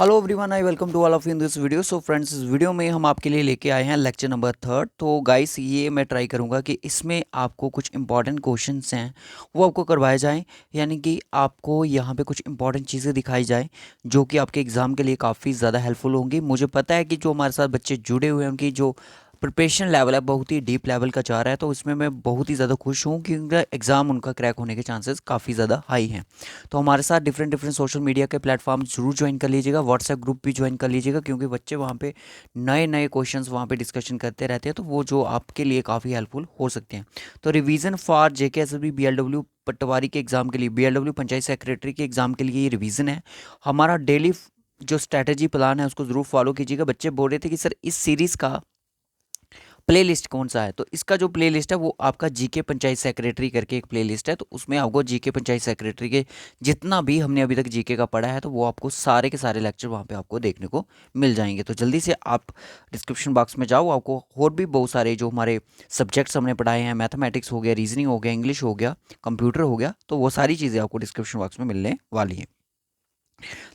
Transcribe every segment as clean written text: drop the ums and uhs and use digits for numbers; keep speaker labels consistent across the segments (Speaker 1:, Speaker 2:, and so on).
Speaker 1: Hello everyone, I welcome to all of in this video. So friends, इस video में हम आपके लिए लेके आए हैं लेक्चर नंबर 3। तो गाइस, ये मैं ट्राई करूंगा कि इसमें आपको कुछ इंपॉर्टेंट क्वेश्चंस हैं वो आपको करवाए जाएं, यानी कि आपको यहाँ पे कुछ इंपॉर्टेंट चीज़ें दिखाई जाएं जो कि आपके एग्ज़ाम के लिए काफ़ी ज़्यादा हेल्पफुल होंगी। मुझे पता है कि जो हमारे साथ बच्चे जुड़े हुए हैं उनकी जो प्रिपरेशन लेवल है बहुत ही डीप लेवल का जा रहा है, तो इसमें मैं बहुत ही ज़्यादा खुश हूँ क्योंकि एग्ज़ाम उनका क्रैक होने के चांसेस काफ़ी ज़्यादा हाई हैं। तो हमारे साथ डिफरेंट डिफरेंट सोशल मीडिया के प्लेटफॉर्म जरूर ज्वाइन कर लीजिएगा, व्हाट्सएप ग्रुप भी ज्वाइन कर लीजिएगा, क्योंकि बच्चे वहाँ पे नए नए क्वेश्चंस वहाँ पे डिस्कशन करते रहते हैं, तो वो जो आपके लिए काफ़ी हेल्पफुल हो सकते हैं। तो revision for J K S S B B L W patwari के एग्ज़ाम के लिए, B L W panchayat secretary के एग्ज़ाम के लिए ये रिवीजन है। हमारा डेली जो स्ट्रैटेजी प्लान है उसको ज़रूर फॉलो कीजिएगा। बच्चे बोल रहे थे कि सर इस सीरीज़ का प्लेलिस्ट कौन सा है, तो इसका जो प्लेलिस्ट है वो आपका जीके पंचायत सेक्रेटरी करके एक प्लेलिस्ट है। तो उसमें आपको जीके पंचायत सेक्रेटरी के जितना भी हमने अभी तक जीके का पढ़ा है तो वो आपको सारे के सारे लेक्चर वहाँ पे आपको देखने को मिल जाएंगे। तो जल्दी से आप डिस्क्रिप्शन बॉक्स में जाओ, आपको और भी बहुत सारे जो हमारे सब्जेक्ट्स हमने पढ़ाए हैं, मैथमेटिक्स हो गया, रीजनिंग हो गया, इंग्लिश हो गया, कंप्यूटर हो गया, तो वो सारी चीज़ें आपको डिस्क्रिप्शन बॉक्स में मिलने वाली हैं।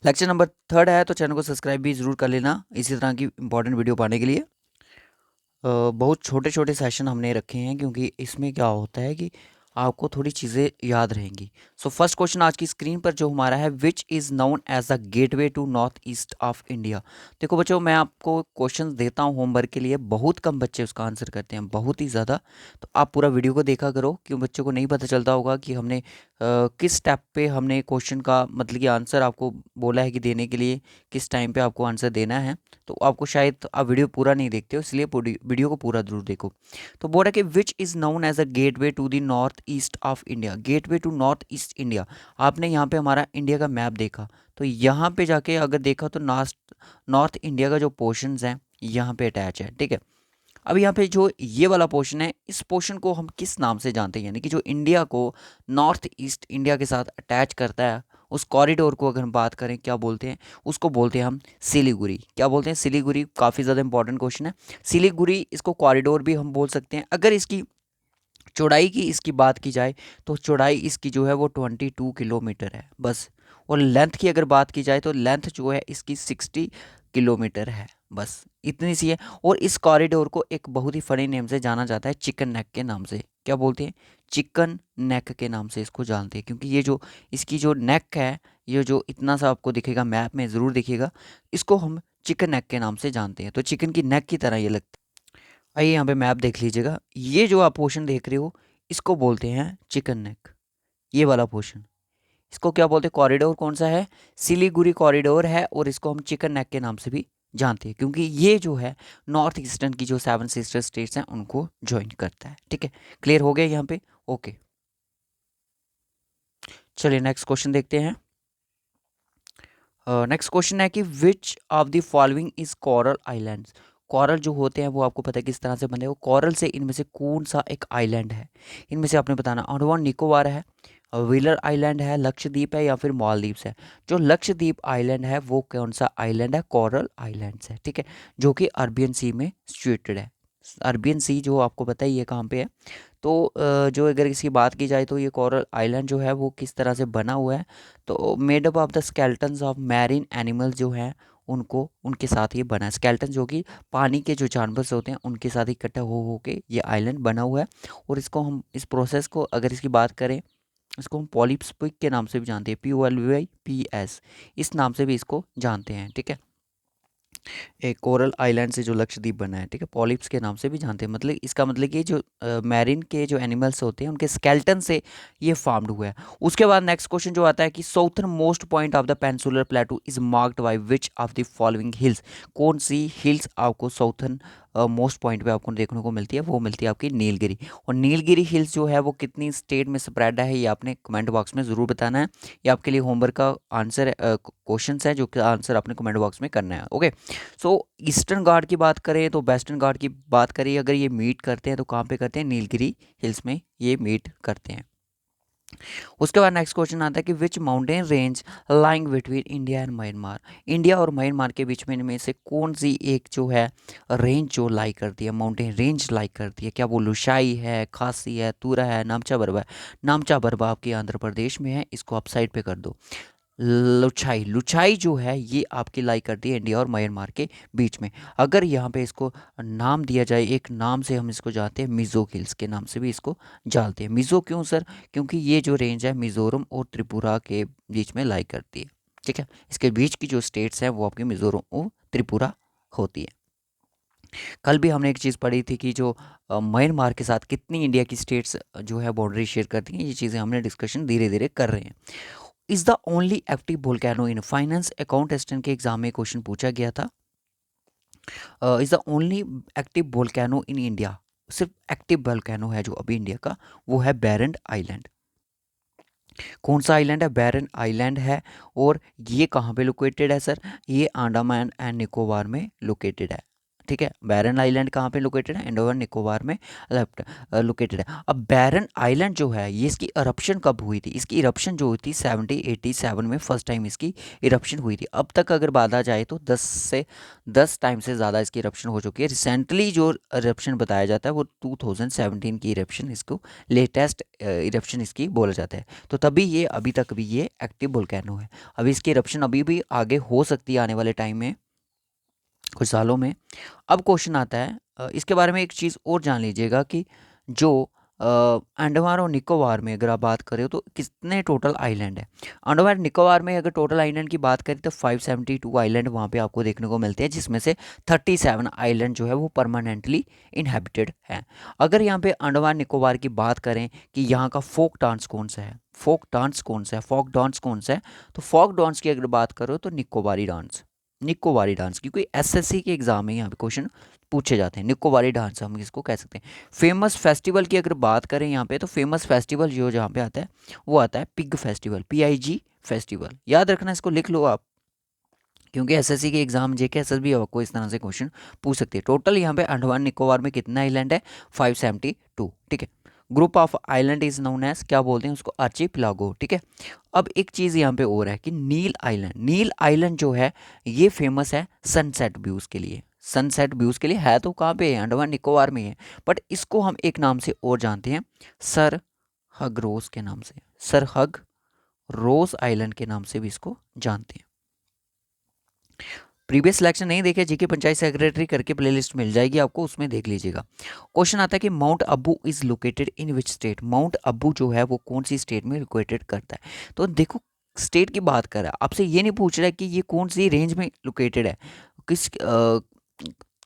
Speaker 1: लेक्चर नंबर 3 है, तो चैनल को सब्सक्राइब भी जरूर कर लेना इसी तरह की इंपॉर्टेंट वीडियो पाने के लिए। बहुत छोटे छोटे सेशन हमने रखे हैं क्योंकि इसमें क्या होता है कि आपको थोड़ी चीज़ें याद रहेंगी। सो फर्स्ट क्वेश्चन आज की स्क्रीन पर जो हमारा है, which is known as the gateway to north east of India. देखो बच्चों, मैं आपको क्वेश्चन देता हूँ होमवर्क के लिए, बहुत कम बच्चे उसका आंसर करते हैं, बहुत ही ज़्यादा। तो आप पूरा वीडियो को देखा करो, क्यों बच्चों को नहीं पता चलता होगा कि हमने किस स्टेप पे हमने क्वेश्चन का मतलब कि आंसर आपको बोला है कि देने के लिए, किस टाइम पे आपको आंसर देना है। तो आपको शायद आप वीडियो पूरा नहीं देखते हो, इसलिए वीडियो को पूरा जरूर देखो। तो बोल रहा है कि which is known as a gateway to the north east of India. Gateway to north east India, आपने यहाँ पे हमारा इंडिया का मैप देखा, तो यहाँ पे जाके अगर देखा तो नॉर्थ नॉर्थ इंडिया का जो पोर्शंस हैं यहाँ पे अटैच है, ठीक है। अब यहाँ पे जो ये वाला पोर्शन है, इस पोर्शन को हम किस नाम से जानते हैं, यानी कि जो इंडिया को नॉर्थ ईस्ट इंडिया के साथ अटैच करता है, उस कॉरिडोर को अगर हम बात करें क्या बोलते हैं, उसको बोलते हैं हम सिलीगुड़ी। क्या बोलते हैं? सिलीगुड़ी। काफ़ी ज़्यादा इंपॉर्टेंट क्वेश्चन है। सिलीगुड़ी, इसको कॉरिडोर भी हम बोल सकते हैं। अगर इसकी चौड़ाई की इसकी बात की जाए तो चौड़ाई इसकी जो है वो 22 किलोमीटर है बस। और लेंथ की अगर बात की जाए तो लेंथ जो है इसकी 60 किलोमीटर है, बस इतनी सी है। और इस कॉरिडोर को एक बहुत ही फनी नेम से जाना जाता है, चिकन नेक के नाम से। क्या बोलते हैं? चिकन नेक के नाम से इसको जानते हैं, क्योंकि ये जो इसकी जो नेक है, ये जो इतना सा आपको दिखेगा, मैप में ज़रूर दिखेगा, इसको हम चिकन नेक के नाम से जानते हैं। तो चिकन की नेक की तरह ये लगता है। आइए यहाँ पे मैप देख लीजिएगा, ये जो आप पोर्शन देख रहे हो इसको बोलते हैं चिकन नेक। ये वाला पोर्शन, इसको क्या बोलते हैं? कॉरिडोर कौन सा है? सिलीगुड़ी कॉरिडोर है, और इसको हम चिकन नेक के नाम से भी जानते हैं, क्योंकि ये जो है नॉर्थ ईस्टर्न की जो 7 सिस्टर स्टेट्स हैं उनको ज्वाइन करता है, ठीक है। क्लियर हो गया यहाँ पे? ओके, चलिए नेक्स्ट क्वेश्चन देखते हैं। नेक्स्ट क्वेश्चन है कि विच of the following is coral islands. Coral जो होते हैं वो आपको पता है किस तरह से बने हो। कोरल से इनमें से कौन सा एक आइलैंड है, इनमें से आपने बताना। अंडमान निकोबार है, व्हीलर आइलैंड है, लक्षद्वीप है, या फिर मालदीव्स है। जो लक्षद्वीप आइलैंड है वो कौन सा आइलैंड है? कोरल आइलैंड्स है, ठीक है, जो कि अरबियन सी में सिचुएटेड है। अरबियन सी जो आपको पता ही है कहाँ पे है। तो जो अगर इसकी बात की जाए तो ये कोरल आइलैंड जो है वो किस तरह से बना हुआ है, तो made up of the skeletons of marine animals जो हैं उनको उनके साथ ये बना है। स्केल्टन जो कि पानी के जो जानवर होते हैं उनके साथ इकट्ठा हो के ये आइलैंड बना हुआ है। और इसको हम इस प्रोसेस को अगर इसकी बात करें, इसको हम पॉलिप्स के नाम से भी जानते हैं, POLYPS, इस नाम से भी इसको जानते हैं, ठीक है। एक कोरल आइलैंड से जो लक्षद्वीप बना है, ठीक है, पॉलिप्स के नाम से भी जानते हैं। मतलब इसका मतलब कि जो मैरिन के जो एनिमल्स होते हैं उनके स्केल्टन से ये फार्म्ड हुआ है। उसके बाद नेक्स्ट क्वेश्चन जो आता है कि southern most point of the peninsular प्लेटू is marked by which of the following hills. कौन सी हिल्स आपको साउथर्न मोस्ट पॉइंट पे आपको देखने को मिलती है? वो मिलती है आपकी नीलगिरी। और नीलगिरी हिल्स जो है वो कितनी स्टेट में स्प्रेड है, ये आपने कमेंट बॉक्स में ज़रूर बताना है। ये आपके लिए होमवर्क का आंसर क्वेश्चन है, जो कि आंसर आपने कमेंट बॉक्स में करना है, ओके। सो ईस्टर्न घाट की बात करें तो वेस्टर्न घाट की बात करें, अगर ये मीट करते हैं तो कहाँ पे करते हैं? नीलगिरी हिल्स में ये मीट करते हैं। उसके बाद नेक्स्ट क्वेश्चन आता है कि which mountain range lying between India and Myanmar. India और म्यांमार के बीच में इनमें से कौन सी एक जो है रेंज जो लाई करती है, माउंटेन रेंज लाई करती है? क्या वो लुशाई है, खासी है, तुरा है, नामचा बरवा है? नामचा बरवा आपके आंध्र प्रदेश में है, इसको आप साइड पे कर दो। लुछाई, लुछाई जो है ये आपकी लाई करती है इंडिया और म्यांमार के बीच में। अगर यहाँ पे इसको नाम दिया जाए, एक नाम से हम इसको जानते हैं, मिज़ो हिल्स के नाम से भी इसको जानते हैं। मिज़ो क्यों सर? क्योंकि ये जो रेंज है मिज़ोरम और त्रिपुरा के बीच में लाई करती है। ठीक है, इसके बीच की जो स्टेट्स हैं वो आपकी मिज़ोरम और त्रिपुरा होती है। कल भी हमने एक चीज़ पढ़ी थी कि जो म्यांमार के साथ कितनी इंडिया की स्टेट्स जो है बाउंड्री शेयर करती हैं, ये चीज़ें हमने डिस्कशन धीरे धीरे कर रहे हैं। Is the only active volcano in finance account assistant के एग्जाम में क्वेश्चन पूछा गया था। Is the only active volcano in India, सिर्फ एक्टिव वोल्केनो है जो अभी इंडिया का, वो है बैरन आइलैंड। कौन सा आइलैंड है? बैरन आइलैंड है। और ये कहाँ पे लोकेटेड है सर? ये अंडमान एंड निकोबार में लोकेटेड है। ठीक है, बैरन आइलैंड कहाँ पे लोकेटेड है? अंडमान निकोबार में लोकेटेड है। अब बैरन आइलैंड जो है ये इसकी इरप्शन कब हुई थी? इसकी इरप्शन जो हुई थी 1787 में फर्स्ट टाइम इसकी इरप्शन हुई थी। अब तक अगर बात जाए तो 10 टाइम से ज़्यादा इसकी इरप्शन हो चुकी है। रिसेंटली जो इरप्शन बताया जाता है वो 2017 की इरप्शन, इसको लेटेस्ट इरप्शन इसकी बोला जाता है। तो तभी ये अभी तक भी ये एक्टिव वोल्केनो है। अभी इसकी इरप्शन अभी भी आगे हो सकती है आने वाले टाइम में, कुछ सालों में। अब क्वेश्चन आता है इसके बारे में एक चीज़ और जान लीजिएगा कि जो अंडमान और निकोबार में अगर आप बात करें तो कितने टोटल आइलैंड है। अंडमान निकोबार में अगर टोटल आइलैंड की बात करें तो 572 आइलैंड वहाँ पे आपको देखने को मिलते हैं, जिसमें से 37 आइलैंड जो है वो परमानेंटली इनहेबिटेड है। अगर यहाँ पे अंडमान निकोबार की बात करें कि यहाँ का फोक डांस कौन सा है, फोक डांस कौन सा है, फोक डांस कौन सा है, तो फोक डांस की अगर बात करो तो निकोबारी डांस, निकोबारी डांस, क्योंकि एसएससी के एग्जाम में यहाँ पे क्वेश्चन पूछे जाते हैं। निकोबारी डांस हम इसको कह सकते हैं। फेमस फेस्टिवल की अगर बात करें यहाँ पे तो फेमस फेस्टिवल जो जहाँ पे आता है वो आता है पिग फेस्टिवल, PIG फेस्टिवल। याद रखना, इसको लिख लो आप, क्योंकि एसएससी के एग्जाम जेके एसएसबी आपको इस तरह से क्वेश्चन पूछ सकते हैं। टोटल यहाँ पे अंडमान निकोबार में कितना आइलैंड है? 572। ठीक है, group of island is known as, क्या बोलते हैं उसको? आर्चिपेलागो। ठीक है, अब एक चीज़ यहाँ पे और है कि नील आइलैंड, नील आइलैंड जो है ये फेमस है सनसेट व्यूज़ के लिए। सनसेट व्यूज़ के लिए है तो कहाँ पे है? अंडमान निकोबार में है। बट इसको हम एक नाम से और जानते हैं, सर हग रोज के नाम से, सर हग रोज आइलैंड के नाम से भी इसको जानते हैं। प्रीवियस सिलेक्शन नहीं देखे, जीके पंचायत सेक्रेटरी करके प्लेलिस्ट मिल जाएगी आपको, उसमें देख लीजिएगा। क्वेश्चन आता है कि mount Abu is located in which state, mount Abu जो है वो कौन सी स्टेट में लोकेटेड करता है? तो देखो, स्टेट की बात कर रहा है, आपसे ये नहीं पूछ रहा है कि ये कौन सी रेंज में लोकेटेड है, किस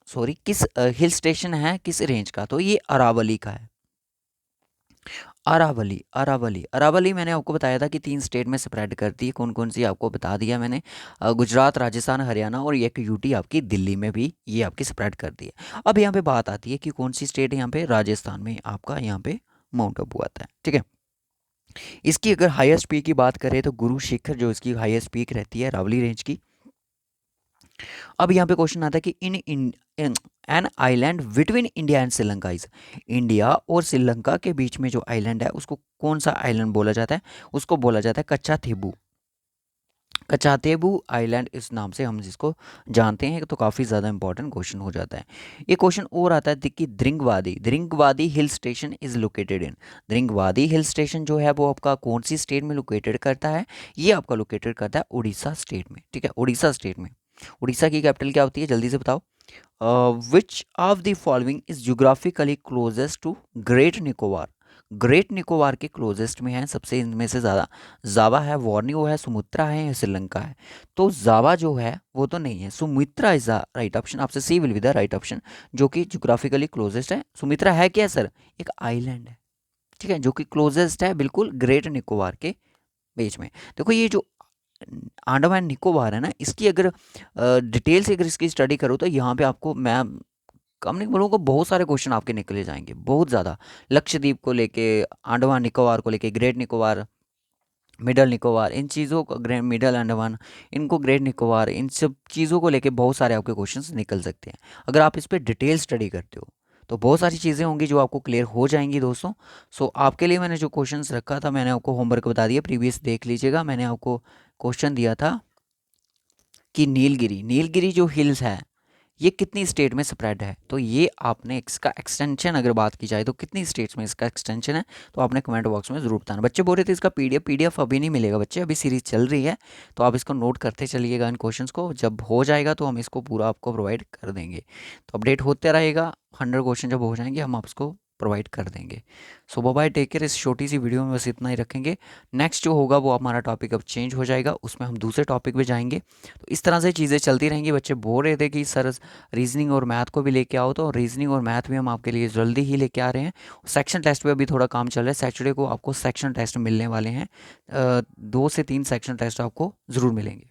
Speaker 1: सॉरी किस हिल स्टेशन है, किस रेंज का, तो ये अरावली का है। अरावली, अरावली, अरावली मैंने आपको बताया था कि 3 स्टेट में स्प्रेड करती है, कौन कौन सी आपको बता दिया मैंने। गुजरात, राजस्थान, हरियाणा और एक यूटी आपकी दिल्ली में भी ये आपकी स्प्रेड करती है। अब यहाँ पे बात आती है कि कौन सी स्टेट यहाँ पे, राजस्थान में आपका यहाँ पे माउंट आबू आता है। ठीक है, इसकी अगर हाईएस्ट पीक की बात करें तो गुरु शिखर जो इसकी हाईएस्ट पीक रहती है अरावली रेंज की। अब यहाँ पे क्वेश्चन आता है कि in an island between India and Sri Lanka is, India और श्रीलंका के बीच में जो आइलैंड है उसको कौन सा आइलैंड बोला जाता है? उसको बोला जाता है कच्चाथेबू। कच्चाथेबू आइलैंड इस नाम से हम जिसको जानते हैं, तो काफ़ी ज़्यादा इंपॉर्टेंट क्वेश्चन हो जाता है। ये क्वेश्चन और आता है कि Dringwadi, Dringwadi hill station is located in, Dringwadi hill station जो है वो आपका कौन सी स्टेट में लोकेटेड करता है? ये आपका लोकेटेड करता है उड़ीसा स्टेट में। ठीक है, उड़ीसा स्टेट में। उड़ीसा की कैपिटल क्या होती है, जल्दी से बताओ। Which of the following is geographically closest to Great Nicobar, Great Nicobar के क्लोजेस्ट में है सबसे, इनमें से ज़्यादा जावा है, वॉर्नियो है, सुमुत्रा है या श्रीलंका है? तो जावा जो है वो तो नहीं है, Sumitra is the right option, आपसे C will be the right option, जो कि जियोग्राफिकली क्लोजेस्ट है। सुमित्रा है क्या सर? एक आइलैंड है, ठीक है, जो कि क्लोजेस्ट है बिल्कुल ग्रेट निकोबार के बीच में। देखो ये जो अंडमान निकोबार है ना, इसकी अगर डिटेल से अगर इसकी स्टडी करो तो यहाँ पे आपको मैं कम नहीं बोलूँगा, बहुत सारे क्वेश्चन आपके निकले जाएंगे, बहुत ज़्यादा। लक्षद्वीप को लेके, अंडमान निकोबार को लेके, ग्रेट निकोबार, मिडल निकोबार, इन चीज़ों को, ग्रेट मिडल अंडमान, इनको ग्रेट निकोबार, इन सब चीज़ों को लेके बहुत सारे आपके क्वेश्चंस निकल सकते हैं अगर आप इस पर डिटेल स्टडी करते हो। तो बहुत सारी चीज़ें होंगी जो आपको क्लियर हो जाएंगी दोस्तों। सो आपके लिए मैंने जो क्वेश्चंस रखा था, मैंने आपको होमवर्क बता दिया, प्रीवियस देख लीजिएगा। मैंने आपको क्वेश्चन दिया था कि नीलगिरी, नीलगिरी जो हिल्स है ये कितनी स्टेट में स्प्रेड है। तो ये आपने इसका एक्सटेंशन अगर बात की जाए तो कितनी स्टेट्स में इसका एक्सटेंशन है, तो आपने कमेंट बॉक्स में ज़रूर बताना। बच्चे बोल रहे थे इसका पीडीएफ अभी नहीं मिलेगा बच्चे, अभी सीरीज़ चल रही है, तो आप इसको नोट करते चलिएगा इन क्वेश्चंस को, जब हो जाएगा तो हम इसको पूरा आपको प्रोवाइड कर देंगे। तो अपडेट होते रहेगा, 100 क्वेश्चन जब हो जाएंगे हम आपको प्रोवाइड कर देंगे। सो बाय बाय, टेक केयर। इस छोटी सी वीडियो में बस इतना ही रखेंगे। नेक्स्ट जो होगा वो हमारा टॉपिक अब चेंज हो जाएगा, उसमें हम दूसरे टॉपिक पे जाएंगे। तो इस तरह से चीज़ें चलती रहेंगी। बच्चे बोल रहे थे कि सर रीजनिंग और मैथ को भी लेके आओ, तो रीजनिंग और मैथ भी हम आपके लिए जल्दी ही लेके आ रहे हैं। सेक्शन टेस्ट पे अभी थोड़ा काम चल रहा है, सैटरडे को आपको सेक्शन टेस्ट मिलने वाले हैं, 2 से 3 सेक्शन टेस्ट आपको ज़रूर मिलेंगे।